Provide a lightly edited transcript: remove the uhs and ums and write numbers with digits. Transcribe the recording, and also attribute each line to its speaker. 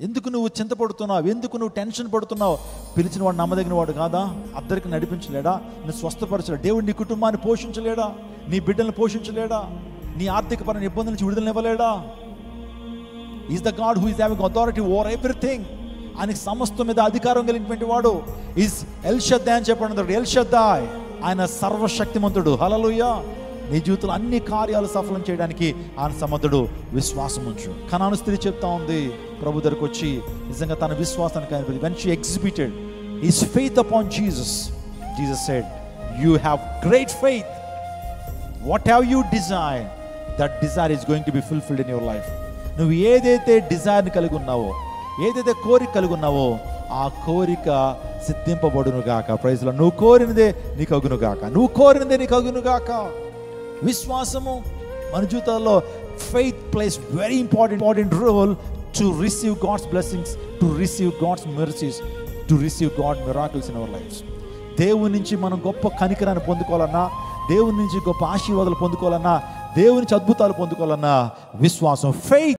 Speaker 1: ఎందుకు నువ్వు చింతపడుతున్నావు? ఎందుకు నువ్వు టెన్షన్ పడుతున్నావు? పిలిచిన వాడు నమ్మదగిన వాడు కాదా? అందరికి నడిపించలేడా? నువ్వు స్వస్థపరచలేడా? దేవుడు నీ కుటుంబాన్ని పోషించలేడా? నీ బిడ్డలను పోషించలేడా? నీ ఆర్థికపరమైన ఇబ్బందుల నుంచి విడుదలనివ్వలేడా? Is the God who is having authority over everything. ఆయనకి సమస్తం మీద అధికారం కలిగినటువంటి వాడు. ఈజ్ ఎల్ షద్దాయ్ అని చెప్పండి. ఎల్ షద్దాయ్, ఆయన సర్వశక్తిమంతుడు. హల్లెలూయా. నీ జీవితంలో అన్ని కార్యాలు సఫలం చేయడానికి ఆయన సమర్థుడు. విశ్వాసం ఉంచు. కనాను స్త్రీ చెప్తా ఉంది ప్రభు దగ్గరకు వచ్చి, నిజంగా తన విశ్వాసాన్ని కనిపించి when she exhibited his faith upon Jesus, Jesus said, you have great faith, what have you desired, that desire is going to be fulfilled in your life. నువ్వు ఏదైతే డిజైర్ని కలిగి ఉన్నావో, ఏదైతే కోరిక కలిగి ఉన్నావో, ఆ కోరిక సిద్ధింపబడును గాక. Praise lord. నువ్వు కోరినదే నీకు అగును గాక. నువ్వు కోరినదే నీకు అగును గాక. విశ్వాసము మన జీవితాల్లో faith plays very important role to receive God's blessings, to receive God's mercies, to receive God's miracles in our lives. దేవుని నుంచి మనం గొప్ప కనికరాన్ని పొందుకోవాలన్నా, దేవుని నుంచి గొప్ప ఆశీర్వాదాలు పొందుకోవాలన్నా, దేవుని నుంచి అద్భుతాలు పొందుకోవాలన్నా విశ్వాసం, faith